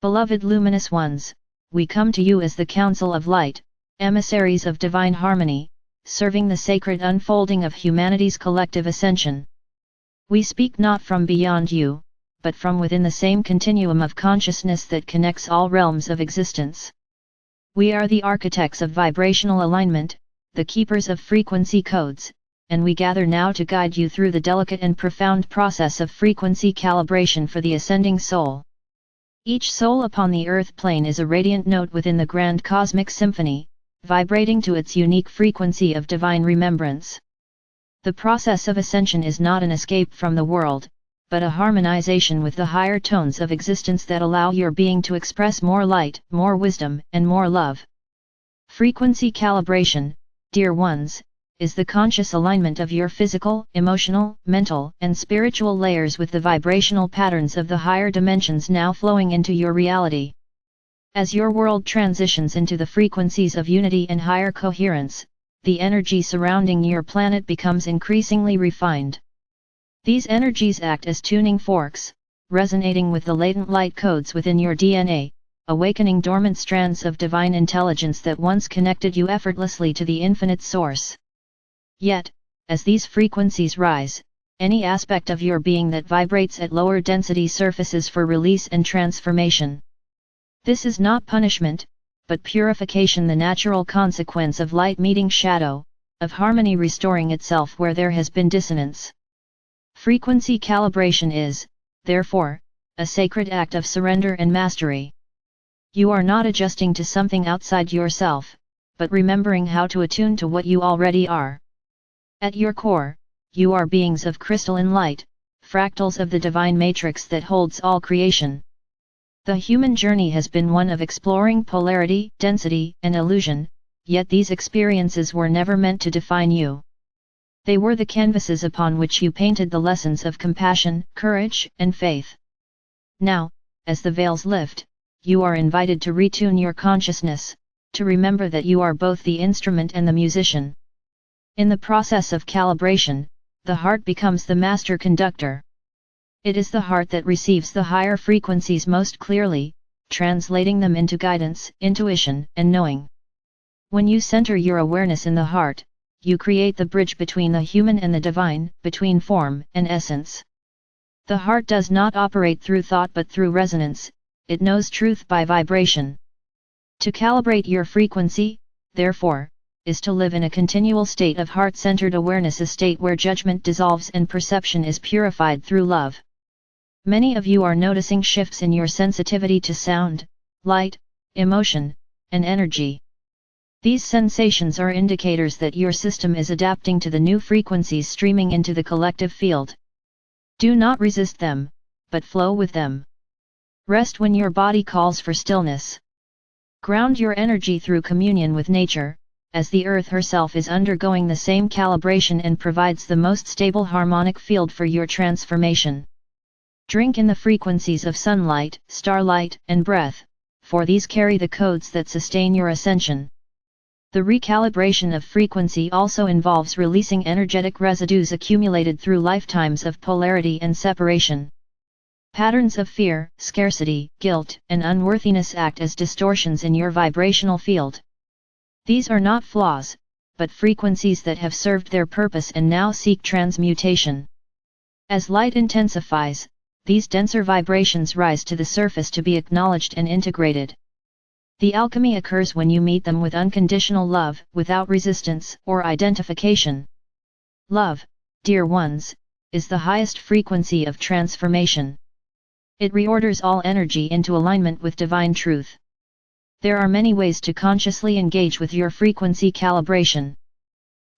Beloved luminous ones, we come to you as the Council of Light, emissaries of divine harmony, serving the sacred unfolding of humanity's collective ascension. We speak not from beyond you, but from within the same continuum of consciousness that connects all realms of existence. We are the architects of vibrational alignment, the keepers of frequency codes, and we gather now to guide you through the delicate and profound process of frequency calibration for the ascending soul. Each soul upon the earth plane is a radiant note within the grand cosmic symphony, vibrating to its unique frequency of divine remembrance. The process of ascension is not an escape from the world, but a harmonization with the higher tones of existence that allow your being to express more light, more wisdom, and more love. Frequency calibration, dear ones, is the conscious alignment of your physical, emotional, mental, and spiritual layers with the vibrational patterns of the higher dimensions now flowing into your reality. As your world transitions into the frequencies of unity and higher coherence, the energy surrounding your planet becomes increasingly refined. These energies act as tuning forks, resonating with the latent light codes within your DNA, awakening dormant strands of divine intelligence that once connected you effortlessly to the infinite source. Yet, as these frequencies rise, any aspect of your being that vibrates at lower density surfaces for release and transformation. This is not punishment, but purification, the natural consequence of light meeting shadow, of harmony restoring itself where there has been dissonance. Frequency calibration is, therefore, a sacred act of surrender and mastery. You are not adjusting to something outside yourself, but remembering how to attune to what you already are. At your core, you are beings of crystalline light, fractals of the divine matrix that holds all creation. The human journey has been one of exploring polarity, density, and illusion, yet these experiences were never meant to define you. They were the canvases upon which you painted the lessons of compassion, courage, and faith. Now, as the veils lift, you are invited to retune your consciousness, to remember that you are both the instrument and the musician. In the process of calibration, the heart becomes the master conductor. It is the heart that receives the higher frequencies most clearly, translating them into guidance, intuition, and knowing. When you center your awareness in the heart, you create the bridge between the human and the divine, between form and essence. The heart does not operate through thought but through resonance, it knows truth by vibration. To calibrate your frequency, therefore, is to live in a continual state of heart-centered awareness, a state where judgment dissolves and perception is purified through love. Many of you are noticing shifts in your sensitivity to sound, light, emotion, and energy. These sensations are indicators that your system is adapting to the new frequencies streaming into the collective field. Do not resist them, but flow with them. Rest when your body calls for stillness. Ground your energy through communion with nature, as the earth herself is undergoing the same calibration and provides the most stable harmonic field for your transformation. Drink in the frequencies of sunlight, starlight, and breath, for these carry the codes that sustain your ascension. The recalibration of frequency also involves releasing energetic residues accumulated through lifetimes of polarity and separation. Patterns of fear, scarcity, guilt, and unworthiness act as distortions in your vibrational field. These are not flaws, but frequencies that have served their purpose and now seek transmutation. As light intensifies, these denser vibrations rise to the surface to be acknowledged and integrated. The alchemy occurs when you meet them with unconditional love, without resistance or identification. Love, dear ones, is the highest frequency of transformation. It reorders all energy into alignment with divine truth. There are many ways to consciously engage with your frequency calibration.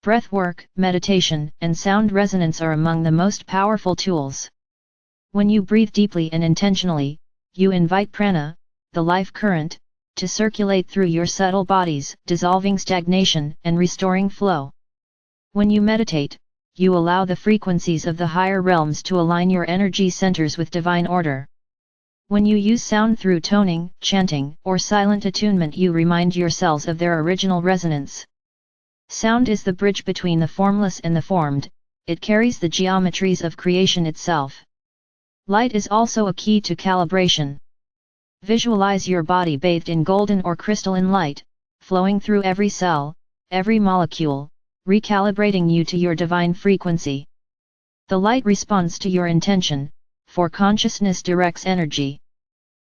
Breathwork, meditation, and sound resonance are among the most powerful tools. When you breathe deeply and intentionally, you invite prana, the life current, to circulate through your subtle bodies, dissolving stagnation and restoring flow. When you meditate, you allow the frequencies of the higher realms to align your energy centers with divine order. When you use sound through toning, chanting, or silent attunement, you remind your cells of their original resonance. Sound is the bridge between the formless and the formed, it carries the geometries of creation itself. Light is also a key to calibration. Visualize your body bathed in golden or crystalline light, flowing through every cell, every molecule, recalibrating you to your divine frequency. The light responds to your intention, for consciousness directs energy.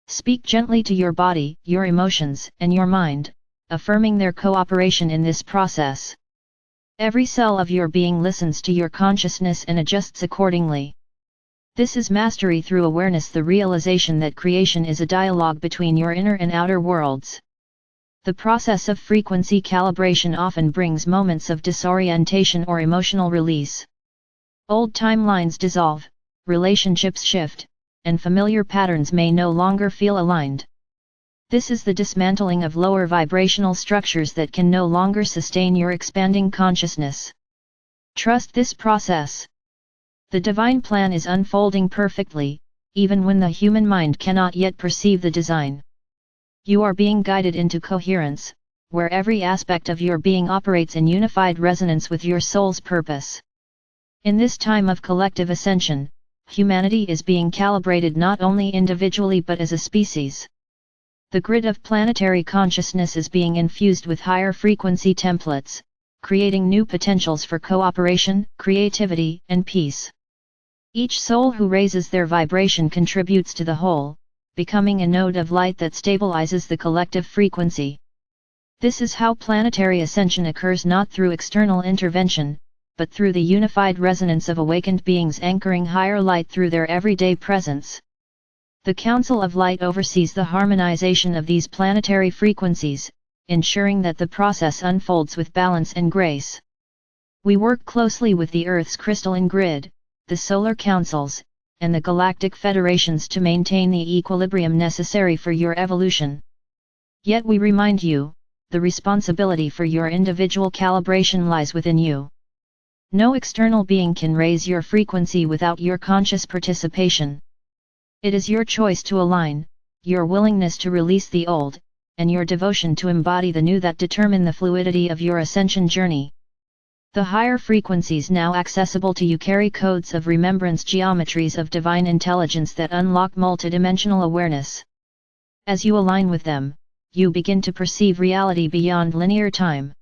Speak gently to your body, your emotions, and your mind, affirming their cooperation in this process. Every cell of your being listens to your consciousness and adjusts accordingly. This is mastery through awareness, the realization that creation is a dialogue between your inner and outer worlds. The process of frequency calibration often brings moments of disorientation or emotional release. Old timelines dissolve, relationships shift, and familiar patterns may no longer feel aligned. This is the dismantling of lower vibrational structures that can no longer sustain your expanding consciousness. Trust this process. The divine plan is unfolding perfectly, even when the human mind cannot yet perceive the design. You are being guided into coherence, where every aspect of your being operates in unified resonance with your soul's purpose. In this time of collective ascension, humanity is being calibrated not only individually but as a species. The grid of planetary consciousness is being infused with higher frequency templates, creating new potentials for cooperation, creativity, and peace. Each soul who raises their vibration contributes to the whole, becoming a node of light that stabilizes the collective frequency. This is how planetary ascension occurs, not through external intervention, but through the unified resonance of awakened beings anchoring higher light through their everyday presence. The Council of Light oversees the harmonization of these planetary frequencies, ensuring that the process unfolds with balance and grace. We work closely with the Earth's crystalline grid, the solar councils, and the galactic federations to maintain the equilibrium necessary for your evolution. Yet we remind you, the responsibility for your individual calibration lies within you. No external being can raise your frequency without your conscious participation. It is your choice to align, your willingness to release the old, and your devotion to embody the new that determine the fluidity of your ascension journey. The higher frequencies now accessible to you carry codes of remembrance, geometries of divine intelligence that unlock multidimensional awareness. As you align with them, you begin to perceive reality beyond linear time.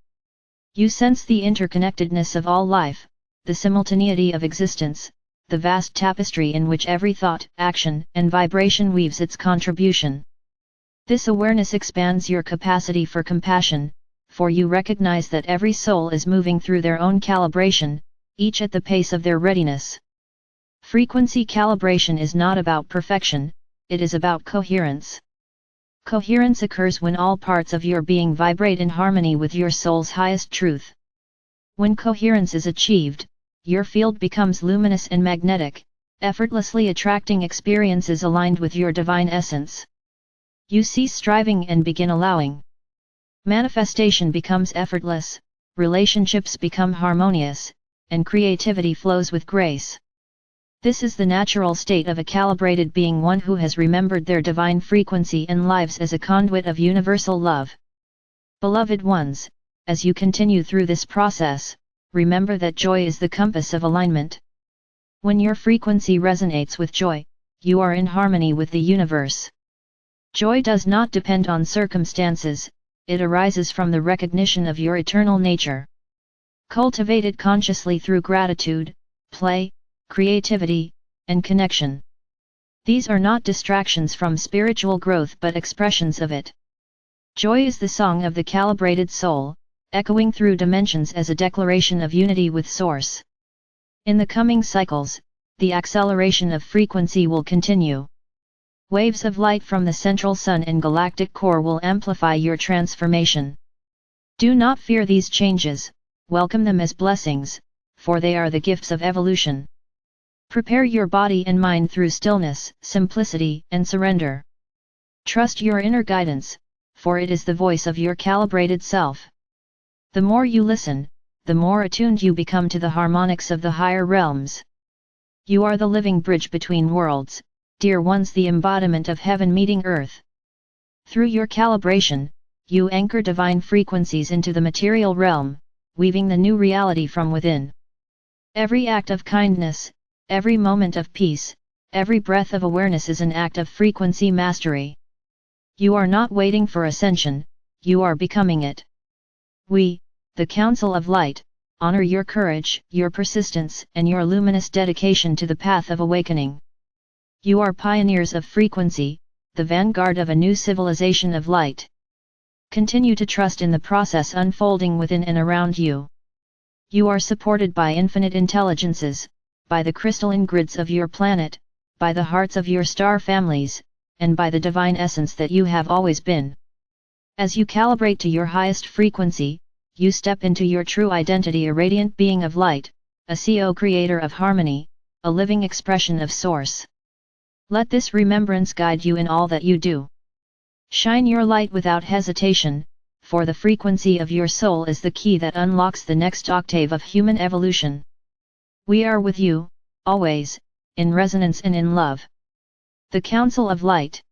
You sense the interconnectedness of all life, the simultaneity of existence, the vast tapestry in which every thought, action, and vibration weaves its contribution. This awareness expands your capacity for compassion, for you recognize that every soul is moving through their own calibration, each at the pace of their readiness. Frequency calibration is not about perfection, it is about coherence. Coherence occurs when all parts of your being vibrate in harmony with your soul's highest truth. When coherence is achieved, your field becomes luminous and magnetic, effortlessly attracting experiences aligned with your divine essence. You cease striving and begin allowing. Manifestation becomes effortless, relationships become harmonious, and creativity flows with grace. This is the natural state of a calibrated being, one who has remembered their divine frequency and lives as a conduit of universal love. Beloved ones, as you continue through this process, remember that joy is the compass of alignment. When your frequency resonates with joy, you are in harmony with the universe. Joy does not depend on circumstances, it arises from the recognition of your eternal nature. Cultivate it consciously through gratitude, play, creativity, and connection. These are not distractions from spiritual growth but expressions of it. Joy is the song of the calibrated soul, echoing through dimensions as a declaration of unity with Source. In the coming cycles, the acceleration of frequency will continue. Waves of light from the central sun and galactic core will amplify your transformation. Do not fear these changes, welcome them as blessings, for they are the gifts of evolution. Prepare your body and mind through stillness, simplicity, and surrender. Trust your inner guidance, for it is the voice of your calibrated self. The more you listen, the more attuned you become to the harmonics of the higher realms. You are the living bridge between worlds, dear ones, the embodiment of heaven meeting earth. Through your calibration, you anchor divine frequencies into the material realm, weaving the new reality from within. Every act of kindness, every moment of peace, every breath of awareness is an act of frequency mastery. You are not waiting for ascension, you are becoming it. We, the Council of Light, honor your courage, your persistence, and your luminous dedication to the path of awakening. You are pioneers of frequency, the vanguard of a new civilization of light. Continue to trust in the process unfolding within and around you. You are supported by infinite intelligences, by the crystalline grids of your planet, by the hearts of your star families, and by the divine essence that you have always been. As you calibrate to your highest frequency, you step into your true identity, a radiant being of light, a co-creator of harmony, a living expression of Source. Let this remembrance guide you in all that you do. Shine your light without hesitation, for the frequency of your soul is the key that unlocks the next octave of human evolution. We are with you, always, in resonance and in love. The Council of Light.